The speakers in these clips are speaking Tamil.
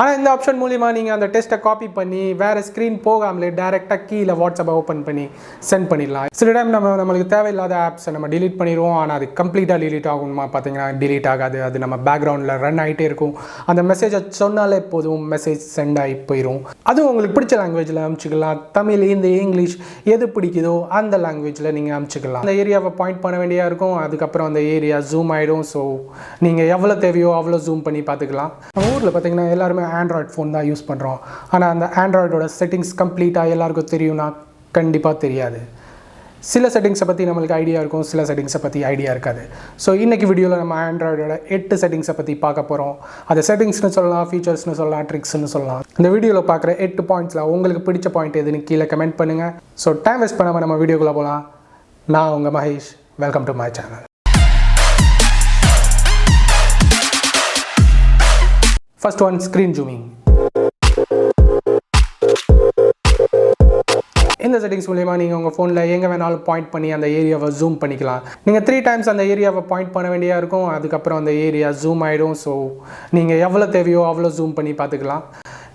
ஆனால் இந்த ஆப்ஷன் மூலிமா நீங்கள் அந்த டெஸ்ட்டை காப்பி பண்ணி வேறு ஸ்க்ரீன் போகாமலே டேரெக்டாக கீழே வாட்ஸ்அப்பை ஓப்பன் பண்ணி சென்ட் பண்ணிடலாம். சில டைம் நம்மளுக்கு தேவையில்லாத ஆப்ஸை நம்ம டிலீட் பண்ணிடுவோம். ஆனால் அது கம்ப்ளீட்டாக டிலீட் ஆகுமா பார்த்தீங்கன்னா டிலீட் ஆகாது. அது நம்ம பேக்ரவுண்டில் ரன் ஆகிட்டே இருக்கும். அந்த மெசேஜை சொன்னாலே போதும், மெசேஜ் சென்ட் ஆகி போயிடும். அதுவும் உங்களுக்கு பிடிச்ச லாங்குவேஜில் அனுப்பிச்சிக்கலாம். தமிழ், ஹிந்தி, இங்கிலீஷ் எது பிடிக்குதோ அந்த லாங்குவேஜில் நீங்கள் அனுப்பிச்சிக்கலாம். அந்த ஏரியாவை பாயிண்ட் பண்ண வேண்டியா இருக்கும். அதுக்கப்புறம் அந்த ஏரியா ஜூம் ஆகிடும். ஸோ நீங்கள் எவ்வளோ தேவையோ அவ்வளோ ஜூம் பண்ணி பார்த்துக்கலாம். நம்ம ஊரில் பார்த்தீங்கன்னா எல்லாருமே ஆண்ட்ராய்ட் ஃபோன் தான் யூஸ் பண்ணுறோம். ஆனால் அந்த ஆண்ட்ராய்டோட செட்டிங்ஸ் கம்ப்ளீட்டாக எல்லாருக்கும் தெரியும்னா கண்டிப்பாக தெரியாது. சில செட்டிங்ஸை பற்றி நம்மளுக்கு ஐடியா இருக்கும், சில செட்டிங்ஸை பற்றி ஐடியா இருக்காது. ஸோ இன்றைக்கி வீடியோவில் நம்ம ஆண்ட்ராய்டோட 8 செட்டிங்ஸை பற்றி பார்க்க போகிறோம். அது செட்டிங்ஸ்னு சொல்லலாம், ஃபீச்சர்ஸ்னு சொல்லலாம், ட்ரிக்ஸ்னு சொல்லலாம். இந்த வீடியோவில் பார்க்குற 8 பாயிண்ட்ஸில் உங்களுக்கு பிடிச்ச பாயிண்ட் எதுன்னு கீழே கமெண்ட் பண்ணுங்கள். ஸோ டைம் வேஸ்ட் பண்ணாமல் நம்ம வீடியோக்குள்ளே போகலாம். நான் உங்கள் Mahesh. Welcome to my channel. First one, screen zooming. இந்த செட்டிங்ஸ் மூலமா நீங்கள் உங்கள் ஃபோனில் எங்கே வேணாலும் பாயிண்ட் பண்ணி அந்த ஏரியாவை ஜூம் பண்ணிக்கலாம். நீங்கள் 3 times அந்த ஏரியாவை பாயிண்ட் பண்ண வேண்டியா இருக்கும். அதுக்கப்புறம் அந்த ஏரியா ஜூம் ஆகிடும். ஸோ நீங்கள் எவ்வளோ தேவையோ அவ்வளோ ஜூம் பண்ணி பார்த்துக்கலாம்.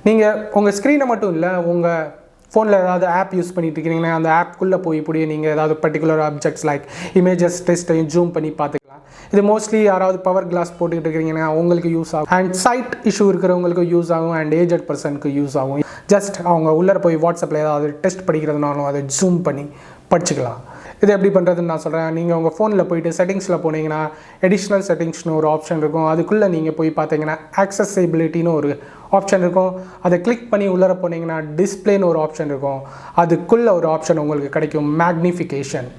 நீங்கள் உங்கள் ஸ்க்ரீனை மட்டும் இல்லை, உங்கள் ஃபோனில் ஏதாவது ஆப் யூஸ் பண்ணிட்டு இருக்கீங்கன்னா அந்த ஆப்குள்ளே போய் நீங்கள் ஏதாவது பர்டிகுலர் ஆப்ஜெக்ட்ஸ் லைக் இமேஜஸ் டெஸ்ட்டையும் ஜூம் பண்ணி பார்த்துக்கலாம். இது மோஸ்ட்லி யாராவது பவர் கிளாஸ் போட்டுக்கிட்டு இருக்கிறீங்கன்னா உங்களுக்கு யூஸ் ஆகும். அண்ட் சைட் இஷ்யூ இருக்கிறவங்களுக்கு யூஸ் ஆகும். அண்ட் ஏஜட் பர்சனுக்கு யூஸ் ஆகும். ஜஸ்ட் அவங்க உள்ளே போய் வாட்ஸ்அப்பில் ஏதாவது டெஸ்ட் படிக்கிறதுனாலும் அதை ஜூம் பண்ணி படிச்சுக்கலாம். இது எப்படி பண்ணுறதுன்னு நான் சொல்கிறேன். நீங்கள் உங்கள் ஃபோனில் போய்ட்டு செட்டிங்ஸில் போனீங்கன்னா எடிஷ்னல் செட்டிங்ஸ்னு ஒரு ஆப்ஷன் இருக்கும். அதுக்குள்ளே நீங்கள் போய் பார்த்தீங்கன்னா ஆக்சஸபிலிட்டின்னு ஒரு ஆப்ஷன் இருக்கும். அதை கிளிக் பண்ணி உள்ளே போனீங்கன்னா டிஸ்பிளேன்னு ஒரு ஆப்ஷன் இருக்கும். அதுக்குள்ளே ஒரு ஆப்ஷன் உங்களுக்கு கிடைக்கும், மேக்னிஃபிகேஷன்.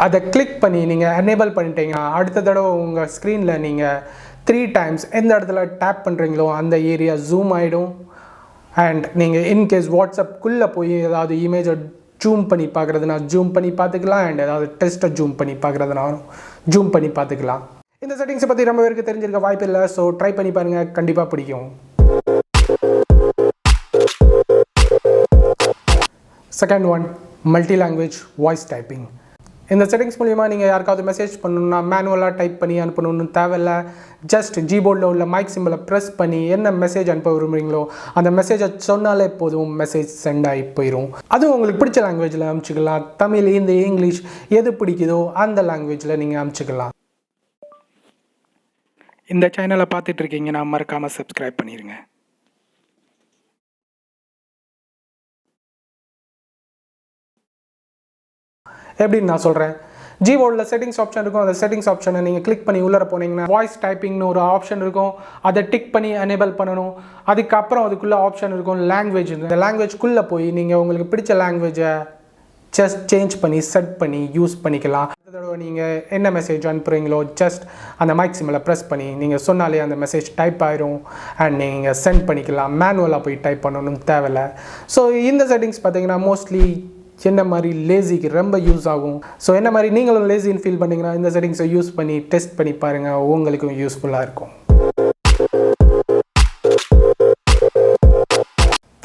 அதை கிளிக் பண்ணி நீங்கள் எனேபிள் பண்ணிட்டீங்கன்னா அடுத்த தடவை உங்கள் ஸ்க்ரீனில் நீங்கள் 3 times எந்த இடத்துல டேப் பண்ணுறீங்களோ அந்த ஏரியா ஜூம் ஆகிடும். அண்ட் நீங்கள் இன்கேஸ் வாட்ஸ்அப்புக்குள்ளே போய் ஏதாவது இமேஜை ஜூம் பண்ணி பார்க்குறதுனா ஜூம் பண்ணி பார்த்துக்கலாம். அண்ட் ஏதாவது டெஸ்ட்டை ஜூம் பண்ணி பார்க்குறதுனாலும் ஜூம் பண்ணி பார்த்துக்கலாம். இந்த செட்டிங்ஸை பற்றி ரொம்ப பேருக்கு தெரிஞ்சிருக்க வாய்ப்பு இல்லை. ஸோ ட்ரை பண்ணி பாருங்கள், கண்டிப்பாக பிடிக்கும். Second one, multi language voice typing. இந்த செட்டிங்ஸ் மூலிமா நீங்கள் யாருக்காவது மெசேஜ் பண்ணணுன்னா மேனுவலாக டைப் பண்ணி அனுப்பணுன்னு தேவையில்ல. ஜஸ்ட் கீபோர்டில் உள்ள மைக் சிம்பிளை ப்ரெஸ் பண்ணி என்ன மெசேஜ் அனுப்ப விரும்புகிறீங்களோ அந்த மெசேஜை சொன்னாலே போதும், மெசேஜ் சென்ட் ஆகி போயிடும். அதுவும் உங்களுக்கு பிடிச்ச லாங்குவேஜில் அனுப்பிச்சிக்கலாம். தமிழ், ஹிந்தி, இங்கிலீஷ் எது பிடிக்குதோ அந்த லாங்குவேஜில் நீங்கள் அனுப்பிச்சிக்கலாம். இந்த சேனலை பார்த்துட்டு இருக்கீங்கன்னா மறக்காமல் சப்ஸ்கிரைப் பண்ணிடுங்க. எப்படின்னு நான் சொல்கிறேன். ஜிபோர்டில் செட்டிங்ஸ் ஆப்ஷன் இருக்கும். அந்த செட்டிங்ஸ் ஆப்ஷனை நீங்கள் கிளிக் பண்ணி உள்ளே போனீங்கன்னா வாய்ஸ் டைப்பிங்னு ஒரு ஆப்ஷன் இருக்கும். அதை டிக் பண்ணி எனேபிள் பண்ணணும். அதுக்கப்புறம் அதுக்குள்ளே ஆப்ஷன் இருக்கும் லாங்குவேஜ். இந்த லாங்குவேஜ்குள்ளே போய் நீங்கள் உங்களுக்கு பிடிச்ச லாங்குவேஜை ஜஸ்ட் சேஞ்ச் பண்ணி செட் பண்ணி யூஸ் பண்ணிக்கலாம். அடுத்த தடவை நீங்கள் என்ன மெசேஜ் அனுப்புகிறீங்களோ ஜஸ்ட் அந்த மைக் சிம்பிளை ப்ரெஸ் பண்ணி நீங்கள் சொன்னாலே அந்த மெசேஜ் டைப் ஆயிரும். அண்ட் நீங்கள் சென்ட் பண்ணிக்கலாம். மேனுவலாக போய் டைப் பண்ணணும்னு தேவையில்லை. ஸோ இந்த செட்டிங்ஸ் பார்த்தீங்கன்னா மோஸ்ட்லி என்ன மாதிரி லேசிக்கு ரொம்ப யூஸ் ஆகும். ஸோ என்ன மாதிரி நீங்களும் லேசின்னு ஃபீல் பண்ணிங்கன்னா இந்த செட்டிங்ஸை யூஸ் பண்ணி டெஸ்ட் பண்ணி பாருங்கள், உங்களுக்கும் யூஸ்ஃபுல்லாக இருக்கும்.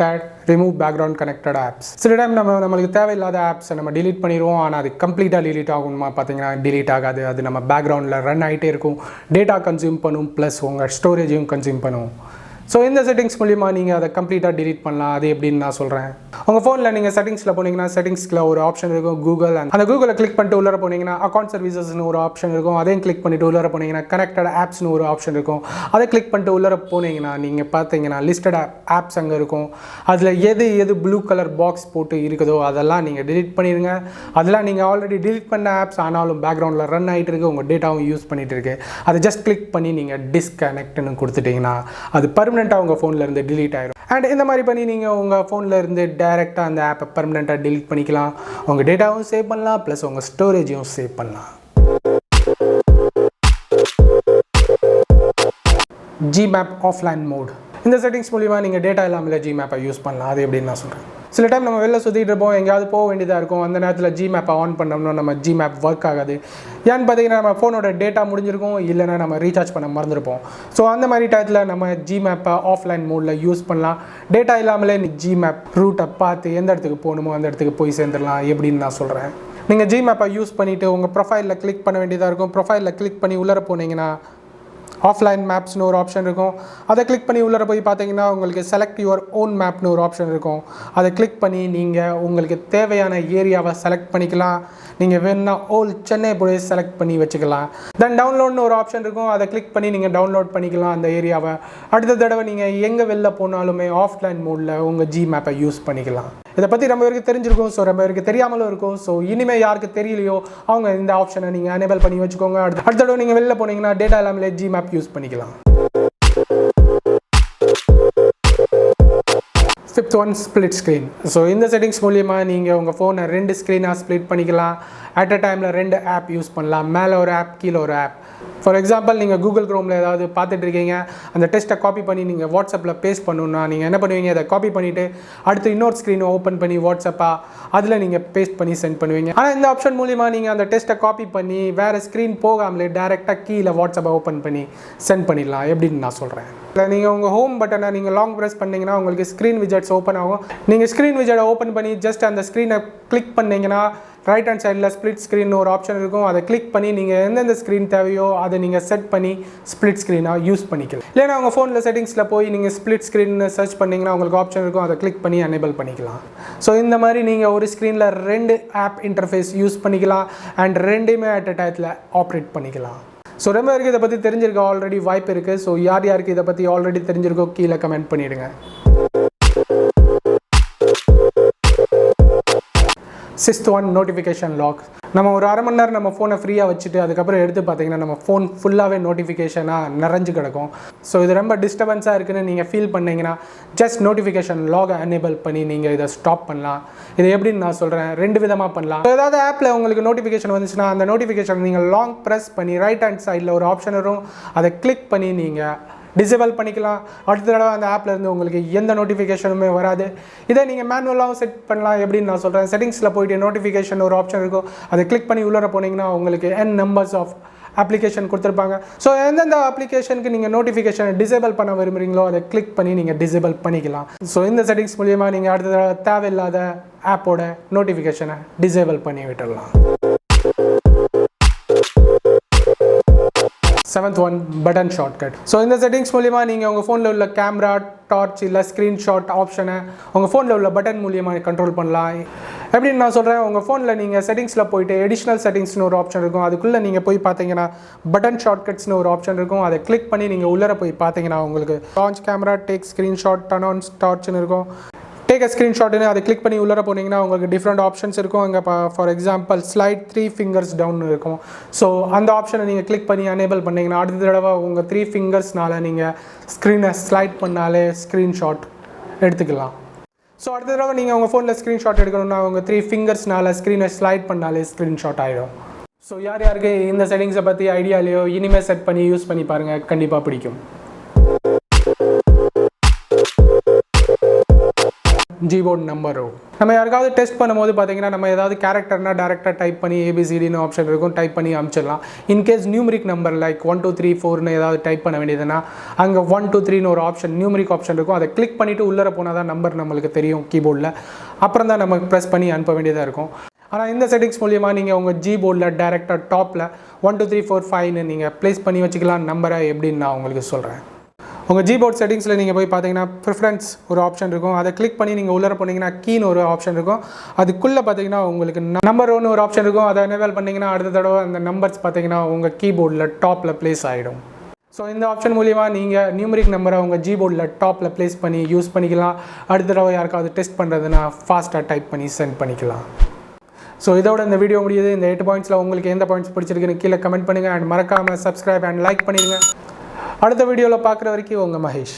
Third, remove background connected apps. சில டைம் நம்மளுக்கு தேவையில்லாத ஆப்ஸை நம்ம டிலீட் பண்ணிடுவோம். ஆனால் அது கம்ப்ளீட்டாக டிலீட் ஆகுமா பார்த்தீங்கன்னா டிலீட் ஆகாது. அது நம்ம பேக்ரவுண்டில் ரன் ஆகிட்டே இருக்கும். டேட்டா கன்சியூம் பண்ணும், ப்ளஸ் உங்கள் ஸ்டோரேஜையும் கன்சியூம் பண்ணும். ஸோ இந்த செட்டிங்ஸ் மூலிமா நீங்கள் அதை கம்ப்ளீட்டாக டிலீட் பண்ணலாம். அது எப்படின்னு நான் சொல்கிறேன். உங்கள் ஃபோனில் நீங்கள் செட்டிங்ஸில் போனீங்கன்னா செட்டிங்ஸில் ஒரு ஆப்ஷன் இருக்கும், கூகுள். அந்த கூகுளை கிளிக் பண்ணிட்டு உள்ளே போனீங்கன்னா அக்கௌண்ட் சர்வீசஸ்னு ஒரு ஆப்ஷன் இருக்கும். அதையும் கிளிக் பண்ணிட்டு உள்ளே போனீங்கன்னா கனெக்டட் ஆப்ஸ்னு ஒரு ஆப்ஷன் இருக்கும். அதை கிளிக் பண்ணிட்டு உள்ளே போனீங்கன்னா நீங்கள் பார்த்தீங்கன்னா லிஸ்டட் ஆப்ஸ் அங்கே இருக்கும். அதில் எது ப்ளூ கலர் பாக்ஸ் போட்டு இருக்குதோ அதெல்லாம் நீங்கள் டிலீட் பண்ணிடுங்க. அதெல்லாம் நீங்கள் ஆல்ரெடி டிலீட் பண்ண ஆப்ஸ், ஆனாலும் பேக்ரவுண்டில் ரன் ஆகிட்டு இருக்குது, உங்கள் டேட்டாவும் யூஸ் பண்ணிகிட்டு இருக்குது. அதை ஜஸ்ட் கிளிக் பண்ணி நீங்கள் டிஸ்கனெக்ட்னு கொடுத்துட்டிங்கன்னா அது பர்மனெண்ட்டாக உங்கள் ஃபோனில் இருந்து டிலீட் ஆகிடும். அண்ட் இந்த மாதிரி பண்ணி நீங்கள் உங்கள் ஃபோனில் இருந்து டைரெக்டாக அந்த ஆப்பை பர்மனெண்ட்டாக டிலீட் பண்ணிக்கலாம். உங்கள் டேட்டாவும் சேவ் பண்ணலாம், ப்ளஸ் உங்கள் ஸ்டோரேஜையும் சேவ் பண்ணலாம். ஜிமேப் ஆஃப்லைன் மோட். இந்த செட்டிங்ஸ் மூலிமா நீங்கள் டேட்டா இல்லாமல் ஜிமேப்பை யூஸ் பண்ணலாம். அது எப்படின்னு நான் சொல்கிறேன். சில டைம் நம்ம வெளில சுற்றிட்டு இருப்போம், எங்கேயாவது போக வேண்டியதாக இருக்கும். அந்த நேரத்தில் ஜிமேப்பை ஆன் பண்ணோம்னா நம்ம ஜிமேப் ஒர்க் ஆகாது. ஏன்னு பார்த்தீங்கன்னா நம்ம ஃபோனோட டேட்டா முடிஞ்சிருக்கும், இல்லைனா நம்ம ரீசார்ஜ் பண்ண மறந்துருப்போம். ஸோ அந்த மாதிரி டயத்தில் நம்ம ஜிமேப்பை ஆஃப்லைன் மோடில் யூஸ் பண்ணலாம். டேட்டா இல்லாமலே ஜிமேப் ரூட்டை பார்த்து எந்த இடத்துக்கு போகணுமோ அந்த இடத்துக்கு போய் சேர்ந்துடலாம். எப்படின்னு நான் சொல்கிறேன். நீங்கள் ஜிமேப்பை யூஸ் பண்ணிவிட்டு உங்கள் ப்ரொஃபைலில் கிளிக் பண்ண வேண்டியதாக இருக்கும். ப்ரொஃபைலில் கிளிக் பண்ணி உள்ளே போனீங்கன்னா ஆஃப்லைன் மேப்ஸ்னு ஒரு ஆப்ஷன் இருக்கும். அதை கிளிக் பண்ணி உள்ளே போய் பார்த்தீங்கன்னா உங்களுக்கு செலக்ட் யுவர் ஓன் மேப்னு ஒரு ஆப்ஷன் இருக்கும். அதை கிளிக் பண்ணி நீங்கள் உங்களுக்கு தேவையான ஏரியாவை செலக்ட் பண்ணிக்கலாம். நீங்கள் வேணும்னா ஓல் சென்னை போய் செலக்ட் பண்ணி வச்சுக்கலாம். தென் டவுன்லோட்னு ஒரு ஆப்ஷன் இருக்கும். அதை கிளிக் பண்ணி நீங்கள் டவுன்லோட் பண்ணிக்கலாம் அந்த ஏரியாவை. அடுத்த தடவை நீங்கள் எங்கே வெளில போனாலுமே ஆஃப்லைன் மோடில் உங்கள் ஜி மேப்பை யூஸ் பண்ணிக்கலாம். இதை பற்றி ரொம்ப பேருக்கு தெரிஞ்சிருக்கும். ஸோ ரொம்ப பேருக்கு தெரியாமலும் இருக்கும். ஸோ இனிமேல் யாருக்கு தெரியலையோ அவங்க இந்த ஆப்ஷனை நீங்கள் எனேபிள் பண்ணி வச்சுக்கோங்க. அடுத்த தடவை நீங்கள் வெளில போனீங்கன்னா டேட்டா இல்லாமலே ஜி மேப் யூஸ் பண்ணிக்கலாம். Fifth one split screen. So இந்த செட்டிங்ஸ் மூலிமா நீங்கள் உங்கள் ஃபோனை 2 ஸ்க்ரீனாக ஸ்ப்ளிட் பண்ணிக்கலாம். அட் அ டைமில் 2 ஆப் யூஸ் பண்ணலாம். மேலே ஒரு ஆப், கீழே ஒரு ஆப். ஃபார் எக்ஸாம்பிள் நீங்கள் கூகுள் க்ரோமில் ஏதாவது பார்த்துட்டு இருக்கீங்க, அந்த டெஸ்ட்டை காப்பி பண்ணி நீங்கள் வாட்ஸ்அப்பில் பேஸ்ட் பண்ணணுன்னா நீங்கள் என்ன பண்ணுவீங்க, அதை காப்பி பண்ணிவிட்டு அடுத்து இன்னொரு ஸ்க்ரீனை ஓப்பன் பண்ணி வாட்ஸ்அப்பாக அதில் நீங்கள் பேஸ்ட் பண்ணி சென்ட் பண்ணுவீங்க. ஆனால் இந்த ஆப்ஷன் மூலிமா நீங்கள் அந்த டெஸ்ட்டை காப்பி பண்ணி வேறு ஸ்க்ரீன் போகாமலே டேரெக்டாக கீழே வாட்ஸ்அப்பை ஓப்பன் பண்ணி சென்ட் பண்ணிடலாம். எப்படின்னு நான் சொல்கிறேன். இல்லை நீங்கள் உங்கள் ஹோம் பட்டனை நீங்கள் லாங் ப்ரெஸ் பண்ணிங்கன்னா உங்களுக்கு ஸ்க்ரீன் விஜெட்ஸ் ஓப்பன் ஆகும். நீங்கள் ஸ்க்ரீன் விஜெட்டை ஓப்பன் பண்ணி ஜஸ்ட் அந்த ஸ்க்ரீனை கிளிக் பண்ணிங்கன்னா ரைட் ஹேண்ட் சைடில் ஸ்ப்ளிட் ஸ்க்ரீன் ஒரு ஆப்ஷன் இருக்கும். அதை கிளிக் பண்ணி நீங்கள் எந்தெந்த ஸ்க்ரீன் தேவையோ அதை நீங்கள் செட் பண்ணி ஸ்ப்ளிட் ஸ்க்ரீனாக யூஸ் பண்ணிக்கலாம். இல்லைனா உங்கள் ஃபோனில் செட்டிங்ஸில் போய் நீங்கள் ஸ்ப்ளிட் ஸ்க்ரீன் சர்ச் பண்ணிங்கன்னா உங்களுக்கு ஆப்ஷன் இருக்கும். அதை கிளிக் பண்ணி எனேபிள் பண்ணிக்கலாம். ஸோ இந்த மாதிரி நீங்கள் ஒரு ஸ்க்ரீனில் 2 ஆப் இன்டர்ஃபேஸ் யூஸ் பண்ணிக்கலாம் அண்ட் 2மே அட் அ டயத்தில் ஆப்ரேட் பண்ணிக்கலாம். ஸோ ரொம்ப பேருக்கு இதை பற்றி தெரிஞ்சிருக்க ஆல்ரெடி வாய்ப்பு இருக்குது. ஸோ யார் யாருக்கு இதை பற்றி ஆல்ரெடி தெரிஞ்சிருக்கோ கீழே கமெண்ட் பண்ணிவிடுங்க. Sixth one notification lock. நம்ம ஒரு அரை மணி நேரம் நம்ம ஃபோனை ஃப்ரீயாக வச்சுட்டு அதுக்கப்புறம் எடுத்து பார்த்தீங்கன்னா நம்ம ஃபோன் ஃபுல்லாகவே நோட்டிஃபிகேஷனாக நிறைஞ்சு கிடக்கும். ஸோ இது ரொம்ப டிஸ்டர்பன்ஸாக இருக்குன்னு நீங்கள் ஃபீல் பண்ணிங்கன்னா ஜஸ்ட் நோட்டிஃபிகேஷன் லாகை எனேபிள் பண்ணி நீங்கள் இதை ஸ்டாப் பண்ணலாம். இது எப்படின்னு நான் சொல்கிறேன். 2 விதமாக பண்ணலாம். ஏதாவது ஆப்பில் உங்களுக்கு நோட்டிஃபிகேஷன் வந்துச்சுன்னா அந்த நோட்டிஃபிகேஷன் நீங்கள் லாங் ப்ரெஸ் பண்ணி ரைட் ஹேண்ட் சைடில் ஒரு ஆப்ஷன் வரும். அதை கிளிக் பண்ணி நீங்கள் டிசேபிள் பண்ணிக்கலாம். அடுத்த தடவை அந்த ஆப்பில் இருந்து உங்களுக்கு எந்த நோட்டிஃபிகேஷனுமே வராது. இதை நீங்கள் மேனுவலாகவும் செட் பண்ணலாம். எப்படின்னு நான் சொல்கிறேன். செட்டிங்ஸில் போய்ட்டு நோட்டிஃபிகேஷன் ஒரு ஆப்ஷன் இருக்கும். அதை கிளிக் பண்ணி உள்ளே போனீங்கன்னா உங்களுக்கு n நம்பர்ஸ் ஆஃப் அப்ளிகேஷன் கொடுத்துருப்பாங்க. ஸோ எந்தெந்த அப்ளிகேஷனுக்கு நீங்கள் நோட்டிஃபிகேஷனை டிசேபிள் பண்ண விரும்புகிறீங்களோ அதை கிளிக் பண்ணி நீங்கள் டிசேபிள் பண்ணிக்கலாம். ஸோ இந்த செட்டிங்ஸ் மூலிமா நீங்கள் அடுத்த தடவை தேவையில்லாத ஆப்போட நோட்டிஃபிகேஷனை டிசேபிள் பண்ணி விட்டுடலாம். 7th one button shortcut. So இந்த செட்டிங்ஸ் மூலிமா நீங்கள் உங்கள் ஃபோனில் உள்ள கேமரா, டார்ச் இல்லை ஸ்க்ரீன்ஷாட் ஆப்ஷனை உங்கள் ஃபோனில் உள்ள பட்டன் மூலியமாக கண்ட்ரோல் பண்ணலாம். எப்படின்னு நான் சொல்கிறேன். உங்கள் ஃபோனில் நீங்கள் செட்டிங்ஸில் போய்ட்டு எடிஷ்னல் செட்டிங்ஸ்னு ஒரு ஆப்ஷன் இருக்கும். அதுக்குள்ளே நீங்கள் போய் பார்த்தீங்கன்னா பட்டன் ஷார்ட்கட்ஸ்னு ஒரு ஆப்ஷன் இருக்கும். அதை கிளிக் பண்ணி நீங்கள் உள்ளே போய் பார்த்தீங்கன்னா உங்களுக்கு launch camera, take screenshot, turn on டார்ச்னு இருக்கும். டேக் அ ஸ்க்ரீன்ஷாட்னு அதை கிளிக் பண்ணி உள்ளே போனீங்கன்னா உங்களுக்கு டிஃப்ரெண்ட் ஆப்ஷன்ஸ் இருக்கும். அங்கே for example slide 3 fingers down இருக்கும். ஸோ அந்த ஆப்ஷனை நீங்கள் கிளிக் பண்ணி எனேபிள் பண்ணிங்கன்னா அடுத்த தடவை உங்கள் 3 ஃபிங்கர்ஸ்னால நீங்கள் ஸ்க்ரீனை ஸ்லைட் பண்ணாலே ஸ்க்ரீன்ஷாட் எடுத்துக்கலாம். ஸோ அடுத்த தடவை நீங்கள் உங்கள் ஃபோனில் ஸ்க்ரீன்ஷாட் எடுக்கணும்னா உங்கள் 3 ஃபிங்கர்ஸ்னால ஸ்க்ரீனை ஸ்லைட் பண்ணாலே ஸ்க்ரீன்ஷாட் ஆகிடும். ஸோ யார் யாருக்கு இந்த செட்டிங்ஸை பற்றி ஐடியா இல்லையோ இனிமேல் செட் பண்ணி யூஸ் பண்ணி பாருங்கள். கண்டிப்பாக பிடிக்கும். ஜீபோர்ட் நம்பரோ நம்ம யாருக்காவது டெஸ்ட் பண்ணும்போது பார்த்தீங்கன்னா நம்ம ஏதாவது கேரக்டர்னா டேரெக்டாக டைப் பண்ணி ABCDன்னு ஆப்ஷன் இருக்கும். டைப் பண்ணி அனுப்பிச்சிடலாம். இன்கேஸ் நியூமரிக் நம்பர் லைக் 1 2 3 4ன்னு ஏதாவது டைப் பண்ண வேண்டியதுன்னா அங்கே 1 2 3ன்னு ஒரு ஆப்ஷன் நியூமரிக் ஆப்ஷன் இருக்கும். அதை கிளிக் பண்ணிவிட்டு உள்ளே போனால் தான் நம்பர் நம்மளுக்கு தெரியும் கீபோர்டில். அப்புறம் தான் நம்ம ப்ரெஸ் பண்ணி அனுப்ப வேண்டியதாக இருக்கும். ஆனால் இந்த செட்டிங்ஸ் மூலிமா நீங்கள் உங்கள் ஜீபோர்டில் டேரெக்டாக டாப்பில் 1 2 3 4 5ன்னு நீங்கள் ப்ளேஸ் பண்ணி வச்சுக்கலாம் நம்பரை. எப்படின்னு நான் உங்களுக்கு சொல்கிறேன். உங்கள் ஜீபோர்ட் செட்டிங்ஸில் நீங்கள் போய் பார்த்தீங்கன்னா ப்ரிஃபரன்ஸ் ஒரு ஆப்ஷன் இருக்கும். அதை கிளிக் பண்ணி நீங்கள் உள்ளே போனீங்கன்னா கீன்னு ஒரு ஆப்ஷன் இருக்கும். அதுக்குள்ளே பார்த்தீங்கன்னா உங்களுக்கு நம்பர் 1 ஒரு ஆப்ஷன் இருக்கும். அதை எனேபிள் பண்ணிங்கன்னா அடுத்த தடவை அந்த நம்பர்ஸ் பார்த்தீங்கன்னா உங்கள் கீபோர்டில் டாப்பில் ப்ளேஸ் ஆகிடும். ஸோ இந்த ஆப்ஷன் மூலிமா நீங்கள் நியூமரிக் நம்பரை உங்கள் ஜீபோர்டில் டாப்பில் ப்ளேஸ் பண்ணி யூஸ் பண்ணிக்கலாம். அடுத்த தடவை யாருக்காவது டெஸ்ட் பண்ணுறதுன்னா ஃபாஸ்ட்டாக டைப் பண்ணி சென்ட் பண்ணிக்கலாம். ஸோ இதோட இந்த வீடியோ முடியுது. இந்த 8 பாயிண்ட்ஸில் உங்களுக்கு எந்த பாயிண்ட்ஸ் பிடிச்சிருக்குன்னு கீழே கமெண்ட் பண்ணுங்கள். அண்ட் மறக்காமல் சப்ஸ்கிரைப் அண்ட் லைக் பண்ணிடுங்க. அடுத்த வீடியோவில் பார்க்குற வரைக்கும் உங்கள் மகேஷ்.